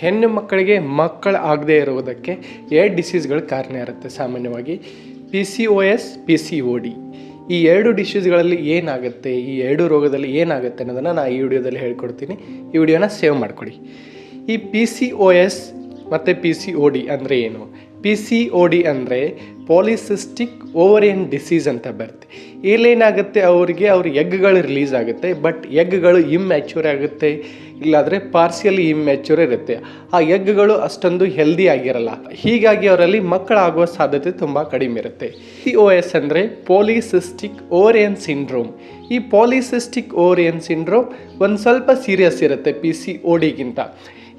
ಹೆಣ್ಣು ಮಕ್ಕಳಿಗೆ ಮಕ್ಕಳು ಆಗದೇ ಇರುವುದಕ್ಕೆ 2 ಡಿಸೀಸ್ಗಳು ಕಾರಣ ಇರುತ್ತೆ. ಸಾಮಾನ್ಯವಾಗಿ PCOS, PCOD ಈ 2 ಡಿಸೀಸ್ಗಳಲ್ಲಿ ಏನಾಗುತ್ತೆ, ಈ 2 ರೋಗದಲ್ಲಿ ಏನಾಗುತ್ತೆ ಅನ್ನೋದನ್ನು ನಾನು ಈ ವಿಡಿಯೋದಲ್ಲಿ ಹೇಳ್ಕೊಡ್ತೀನಿ. ಈ ವಿಡಿಯೋನ ಸೇವ್ ಮಾಡ್ಕೊಳ್ಳಿ. ಈ PCOS ಮತ್ತು PCOD ಅಂದರೆ ಏನು? PCOD ಅಂದರೆ ಪಾಲಿಸಿಸ್ಟಿಕ್ ಓವರಿಯನ್ ಡಿಸೀಸ್ ಅಂತ ಬರುತ್ತೆ. ಇಲ್ಲೇನಾಗುತ್ತೆ, ಅವ್ರ ಎಗ್ಗಳು ರಿಲೀಸ್ ಆಗುತ್ತೆ, ಬಟ್ ಎಗ್ಗಳು ಇಮ್ಮ್ಯಾಚ್ಯೂರ್ ಆಗುತ್ತೆ, ಇಲ್ಲಾಂದರೆ ಪಾರ್ಸಿಯಲಿ ಇಮ್ಮ್ಯಾಚ್ಯೂರ್ ಇರುತ್ತೆ. ಆ ಎಗ್ಗಳು ಅಷ್ಟೊಂದು ಹೆಲ್ದಿ ಆಗಿರಲ್ಲ. ಹೀಗಾಗಿ ಅವರಲ್ಲಿ ಮಕ್ಕಳಾಗುವ ಸಾಧ್ಯತೆ ತುಂಬ ಕಡಿಮೆ ಇರುತ್ತೆ. PCOS ಅಂದರೆ ಪಾಲಿಸಿಸ್ಟಿಕ್ ಓವರಿಯನ್ ಸಿಂಡ್ರೋಮ್. ಈ ಪಾಲಿಸಿಸ್ಟಿಕ್ ಓವರಿಯನ್ ಸಿಂಡ್ರೋಮ್ ಒಂದು ಸ್ವಲ್ಪ ಸೀರಿಯಸ್ ಇರುತ್ತೆ PCODಗಿಂತ.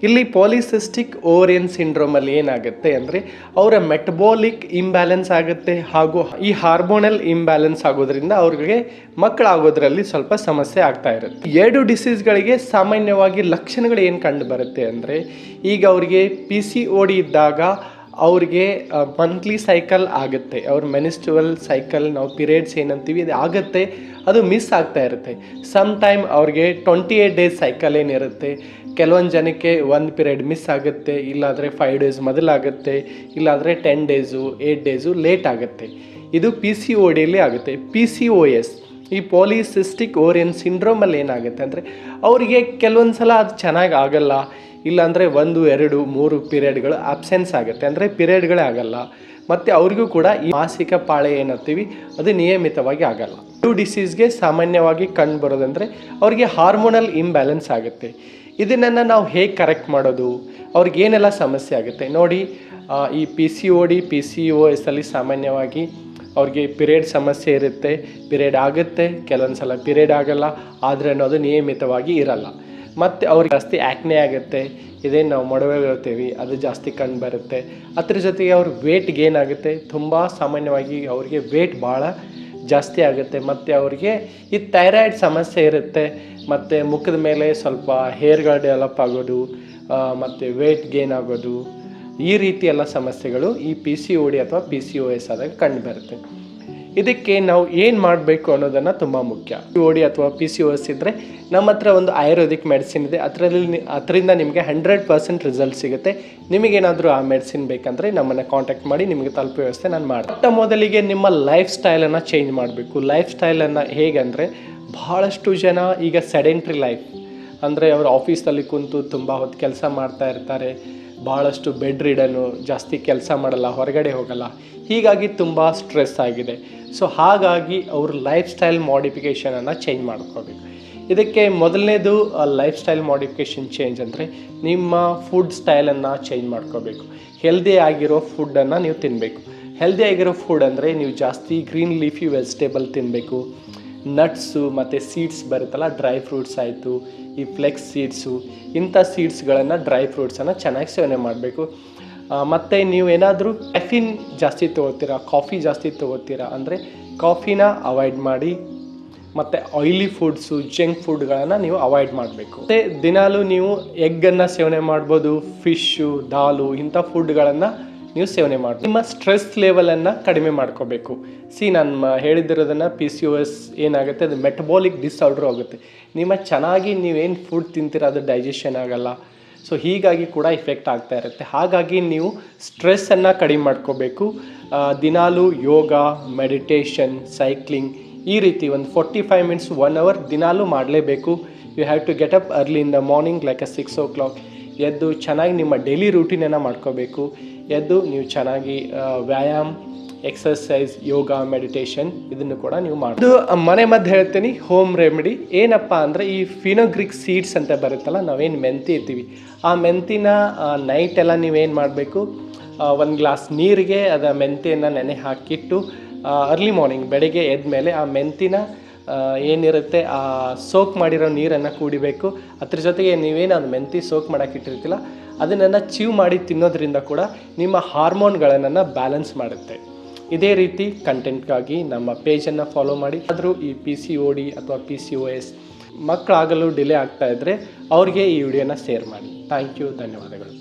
ಇಲ್ಲಿ ಪಾಲಿಸಿಸ್ಟಿಕ್ ಓವರಿಯನ್ ಸಿಂಡ್ರೋಮಲ್ಲಿ ಏನಾಗುತ್ತೆ ಅಂದರೆ ಅವರ ಮೆಟಬಾಲಿಕ್ ಇಂಬ್ಯಾಲೆನ್ಸ್ ಆಗುತ್ತೆ, ಹಾಗೂ ಈ ಹಾರ್ಮೋನಲ್ ಇಂಬ್ಯಾಲೆನ್ಸ್ ಆಗೋದ್ರಿಂದ ಅವ್ರಿಗೆ ಮಕ್ಕಳಾಗೋದ್ರಲ್ಲಿ ಸ್ವಲ್ಪ ಸಮಸ್ಯೆ ಆಗ್ತಾ ಇರುತ್ತೆ. 2 ಡಿಸೀಸ್ಗಳಿಗೆ ಸಾಮಾನ್ಯವಾಗಿ ಲಕ್ಷಣಗಳು ಏನು ಕಂಡು ಬರುತ್ತೆ ಅಂದರೆ, ಈಗ ಅವರಿಗೆ PCOD ಇದ್ದಾಗ ಅವ್ರಿಗೆ ಮಂತ್ಲಿ ಸೈಕಲ್ ಆಗುತ್ತೆ, ಅವ್ರ ಮೆನಿಸ್ಟ್ರುವಲ್ ಸೈಕಲ್, ನಾವು ಪೀರಿಯಡ್ಸ್ ಏನಂತೀವಿ ಇದು ಆಗುತ್ತೆ, ಅದು ಮಿಸ್ ಆಗ್ತಾ ಇರುತ್ತೆ. ಸಮ್ ಟೈಮ್ ಅವ್ರಿಗೆ 28 ಡೇಸ್ ಸೈಕಲ್ ಏನಿರುತ್ತೆ, ಕೆಲವೊಂದು ಜನಕ್ಕೆ 1 ಪೀರಿಯಡ್ ಮಿಸ್ ಆಗುತ್ತೆ, ಇಲ್ಲಾಂದರೆ 5 ಡೇಸ್ ಮೊದಲಾಗುತ್ತೆ, ಇಲ್ಲಾಂದರೆ 10 ಡೇಸು 8 ಡೇಸು ಲೇಟ್ ಆಗುತ್ತೆ. ಇದು PCODಯಲ್ಲಿ ಆಗುತ್ತೆ. PCOS ಈ ಪಾಲಿಸಿಸ್ಟಿಕ್ ಓವರಿಯನ್ ಸಿಂಡ್ರೋಮಲ್ಲಿ ಏನಾಗುತ್ತೆ ಅಂದರೆ ಅವರಿಗೆ ಕೆಲವೊಂದು ಸಲ ಅದು ಚೆನ್ನಾಗಿ ಆಗಲ್ಲ, ಇಲ್ಲಾಂದರೆ 1, 2, 3 ಪೀರಿಯಡ್ಗಳು ಅಬ್ಸೆನ್ಸ್ ಆಗುತ್ತೆ, ಅಂದರೆ ಪೀರಿಯಡ್ಗಳೇ ಆಗಲ್ಲ. ಮತ್ತು ಅವ್ರಿಗೂ ಕೂಡ ಈ ಮಾಸಿಕ ಪಾಳೆ ಏನಂತೀವಿ ಅದು ನಿಯಮಿತವಾಗಿ ಆಗಲ್ಲ. 2 ಡಿಸೀಸ್ಗೆ ಸಾಮಾನ್ಯವಾಗಿ ಕಂಡು ಬರೋದಂದರೆ ಅವ್ರಿಗೆ ಹಾರ್ಮೋನಲ್ ಇಂಬ್ಯಾಲೆನ್ಸ್ ಆಗುತ್ತೆ. ಇದನ್ನು ನಾವು ಹೇಗೆ ಕರೆಕ್ಟ್ ಮಾಡೋದು, ಅವ್ರಿಗೆ ಏನೆಲ್ಲ ಸಮಸ್ಯೆ ಆಗುತ್ತೆ ನೋಡಿ. ಈ PCOD, PCOS ಅಲ್ಲಿ ಸಾಮಾನ್ಯವಾಗಿ ಅವ್ರಿಗೆ ಪಿರಿಯಡ್ ಸಮಸ್ಯೆ ಇರುತ್ತೆ, ಪಿರಿಯಡ್ ಆಗುತ್ತೆ, ಕೆಲವೊಂದು ಸಲ ಪಿರಿಯಡ್ ಆಗಲ್ಲ, ಆದರೆ ಅನ್ನೋದು ನಿಯಮಿತವಾಗಿ ಇರಲ್ಲ. ಮತ್ತು ಅವ್ರಿಗೆ ಜಾಸ್ತಿ ಆ್ಯಕ್ನೆ ಆಗುತ್ತೆ, ಇದೇನು ನಾವು ಮೊಡವೆ ಹೇಳ್ತೀವಿ ಅದು ಜಾಸ್ತಿ ಕಂಡು ಬರುತ್ತೆ. ಅದ್ರ ಜೊತೆಗೆ ಅವ್ರ ವೇಟ್ ಗೇನ್ ಆಗುತ್ತೆ, ತುಂಬ ಸಾಮಾನ್ಯವಾಗಿ ಅವ್ರಿಗೆ ವೇಟ್ ಭಾಳ ಜಾಸ್ತಿ ಆಗುತ್ತೆ. ಮತ್ತು ಅವ್ರಿಗೆ ಈ ಥೈರಾಯ್ಡ್ ಸಮಸ್ಯೆ ಇರುತ್ತೆ, ಮತ್ತು ಮುಖದ ಮೇಲೆ ಸ್ವಲ್ಪ ಹೇರ್ಗಳು ಡೆವಲಪ್ ಆಗೋದು, ಮತ್ತು ವೇಟ್ ಗೇನ್ ಆಗೋದು, ಈ ರೀತಿ ಎಲ್ಲ ಸಮಸ್ಯೆಗಳು ಈ PCOD ಅಥವಾ PCOS ಆದಾಗ ಕಂಡು ಬರುತ್ತೆ. ಇದಕ್ಕೆ ನಾವು ಏನು ಮಾಡಬೇಕು ಅನ್ನೋದನ್ನು ತುಂಬ ಮುಖ್ಯ. PCOD ಅಥವಾ PCOS ಇದ್ದರೆ ನಮ್ಮ ಹತ್ರ ಒಂದು ಆಯುರ್ವೇದಿಕ್ ಮೆಡಿಸಿನ್ ಇದೆ, ಅದರಿಂದ ನಿಮಗೆ 100% ರಿಸಲ್ಟ್ ಸಿಗುತ್ತೆ. ನಿಮಗೇನಾದರೂ ಆ ಮೆಡಿಸಿನ್ ಬೇಕಂದರೆ ನಮ್ಮನ್ನು ಕಾಂಟ್ಯಾಕ್ಟ್ ಮಾಡಿ, ನಿಮಗೆ ತಲುಪೋ ವ್ಯವಸ್ಥೆ ನಾನು ಮಾಡ್ತೀನಿ. ಮೊದಲಿಗೆ ನಿಮ್ಮ ಲೈಫ್ ಸ್ಟೈಲನ್ನು ಚೇಂಜ್ ಮಾಡಬೇಕು. ಲೈಫ್ ಸ್ಟೈಲನ್ನು ಹೇಗೆಂದರೆ, ಭಾಳಷ್ಟು ಜನ ಈಗ ಸೆಡೆಂಟ್ರಿ ಲೈಫ್ ಅಂದರೆ ಅವರು ಆಫೀಸಲ್ಲಿ ಕುಂತು ತುಂಬ ಹೊತ್ತು ಕೆಲಸ ಮಾಡ್ತಾ ಇರ್ತಾರೆ, ಭಾಳಷ್ಟು ಬೆಡ್ ರಿಡನ್ನು, ಜಾಸ್ತಿ ಕೆಲಸ ಮಾಡಲ್ಲ, ಹೊರಗಡೆ ಹೋಗಲ್ಲ, ಹೀಗಾಗಿ ತುಂಬ ಸ್ಟ್ರೆಸ್ ಆಗಿದೆ. ಸೊ ಹಾಗಾಗಿ ಅವ್ರ ಲೈಫ್ ಸ್ಟೈಲ್ ಮಾಡಿಫಿಕೇಷನನ್ನು ಚೇಂಜ್ ಮಾಡ್ಕೋಬೇಕು. ಇದಕ್ಕೆ ಮೊದಲನೇದು ಲೈಫ್ ಸ್ಟೈಲ್ ಮಾಡಿಫಿಕೇಷನ್ ಚೇಂಜ್ ಅಂದರೆ ನಿಮ್ಮ ಫುಡ್ ಸ್ಟೈಲನ್ನು ಚೇಂಜ್ ಮಾಡ್ಕೋಬೇಕು. ಹೆಲ್ದಿ ಆಗಿರೋ ಫುಡ್ಡನ್ನು ನೀವು ತಿನ್ನಬೇಕು. ಹೆಲ್ದಿ ಆಗಿರೋ ಫುಡ್ ಅಂದರೆ ನೀವು ಜಾಸ್ತಿ ಗ್ರೀನ್ ಲೀಫಿ ವೆಜಿಟೇಬಲ್ ತಿನ್ನಬೇಕು. ನಟ್ಸು ಮತ್ತು ಸೀಡ್ಸ್ ಬರುತ್ತಲ್ಲ, ಡ್ರೈ ಫ್ರೂಟ್ಸ್ ಆಯಿತು, ಈ ಫ್ಲೆಕ್ಸ್ ಸೀಡ್ಸು, ಇಂಥ ಸೀಡ್ಸ್ಗಳನ್ನು, ಡ್ರೈ ಫ್ರೂಟ್ಸನ್ನು ಚೆನ್ನಾಗಿ ಸೇವನೆ ಮಾಡಬೇಕು. ಮತ್ತು ನೀವು ಏನಾದರೂ ಕೆಫಿನ್ ಜಾಸ್ತಿ ತೊಗೋತೀರಾ, ಕಾಫಿ ಜಾಸ್ತಿ ತೊಗೋತೀರಾ ಅಂದರೆ ಕಾಫಿನ ಅವಾಯ್ಡ್ ಮಾಡಿ. ಮತ್ತು ಆಯಿಲಿ ಫುಡ್ಸು, ಜಂಕ್ ಫುಡ್ಗಳನ್ನು ನೀವು ಅವಾಯ್ಡ್ ಮಾಡಬೇಕು. ಮತ್ತು ದಿನಾಲೂ ನೀವು ಎಗ್ಗನ್ನು ಸೇವನೆ ಮಾಡ್ಬೋದು, ಫಿಶ್ಶು, ದಾಲು, ಇಂಥ ಫುಡ್ಗಳನ್ನು ನೀವು ಸೇವನೆ ಮಾಡಿ. ನಿಮ್ಮ ಸ್ಟ್ರೆಸ್ ಲೆವೆಲನ್ನು ಕಡಿಮೆ ಮಾಡ್ಕೋಬೇಕು. ನಾನು ಹೇಳಿದಿರೋದನ್ನು PCOS ಏನಾಗುತ್ತೆ, ಅದು ಮೆಟಬಾಲಿಕ್ ಡಿಸಾರ್ಡರ್ ಆಗುತ್ತೆ. ಚೆನ್ನಾಗಿ ನೀವೇನು ಫುಡ್ ತಿಂತೀರ ಅದು ಡೈಜೆಷನ್ ಆಗಲ್ಲ. ಸೊ ಹೀಗಾಗಿ ಕೂಡ ಇಫೆಕ್ಟ್ ಆಗ್ತಾ ಇರುತ್ತೆ. ಹಾಗಾಗಿ ನೀವು ಸ್ಟ್ರೆಸ್ಸನ್ನು ಕಡಿಮೆ ಮಾಡ್ಕೋಬೇಕು. ದಿನಾಲೂ ಯೋಗ, ಮೆಡಿಟೇಷನ್, ಸೈಕ್ಲಿಂಗ್, ಈ ರೀತಿ ಒಂದು 45 ಮಿನಿಟ್ಸ್ 1 ಅವರ್ ದಿನಾಲೂ ಮಾಡಲೇಬೇಕು. You have to get up early in the morning like 6 o'clock. ಎದ್ದು ಚೆನ್ನಾಗಿ ನಿಮ್ಮ ಡೈಲಿ ರೂಟೀನನ್ನು ಮಾಡ್ಕೋಬೇಕು. ಎದ್ದು ನೀವು ಚೆನ್ನಾಗಿ ವ್ಯಾಯಾಮ, ಎಕ್ಸರ್ಸೈಸ್, ಯೋಗ, ಮೆಡಿಟೇಷನ್ ಇದನ್ನು ಕೂಡ ನೀವು ಮಾಡಿ. ಇದು ಮನೆ ಮದ್ದು ಹೇಳ್ತೀನಿ, ಹೋಮ್ ರೆಮಿಡಿ. ಏನಪ್ಪ ಅಂದರೆ ಈ ಫಿನೋಗ್ರಿಕ್ ಸೀಡ್ಸ್ ಅಂತ ಬರುತ್ತಲ್ಲ, ನಾವೇನು ಮೆಂತಿ ಇರ್ತೀವಿ, ಆ ಮೆಂತಿನ ನೈಟೆಲ್ಲ ನೀವೇನು ಮಾಡಬೇಕು, 1 ಗ್ಲಾಸ್ ನೀರಿಗೆ ಅದು ಮೆಂತಿಯನ್ನು ನೆನೆ ಹಾಕಿಟ್ಟು ಅರ್ಲಿ ಮಾರ್ನಿಂಗ್ ಬೆಳಗ್ಗೆ ಎದ್ದ ಮೇಲೆ ಆ ಮೆಂತಿನ ಏನಿರುತ್ತೆ ಆ ಸೋಕ್ ಮಾಡಿರೋ ನೀರನ್ನು ಕುಡಿಬೇಕು. ಅದ್ರ ಜೊತೆಗೆ ನೀವೇನು ಅದು ಮೆಂತಿ ಸೋಕ್ ಮಾಡೋಕ್ಕಿಟ್ಟಿರ್ತಿಲ್ಲ ಅದನ್ನು ಚೀವ್ ಮಾಡಿ ತಿನ್ನೋದ್ರಿಂದ ಕೂಡ ನಿಮ್ಮ ಹಾರ್ಮೋನ್ಗಳನ್ನು ಬ್ಯಾಲೆನ್ಸ್ ಮಾಡುತ್ತೆ. ಇದೇ ರೀತಿ ಕಂಟೆಂಟ್ಗಾಗಿ ನಮ್ಮ ಪೇಜನ್ನು ಫಾಲೋ ಮಾಡಿ. ಆದರೂ ಈ PCOD ಅಥವಾ PCOS ಮಕ್ಕಳಾಗಲು ಡಿಲೇ ಆಗ್ತಾ ಇದ್ದರೆ ಅವ್ರಿಗೆ ಈ ವಿಡಿಯೋನ ಶೇರ್ ಮಾಡಿ. ಥ್ಯಾಂಕ್ ಯು, ಧನ್ಯವಾದಗಳು.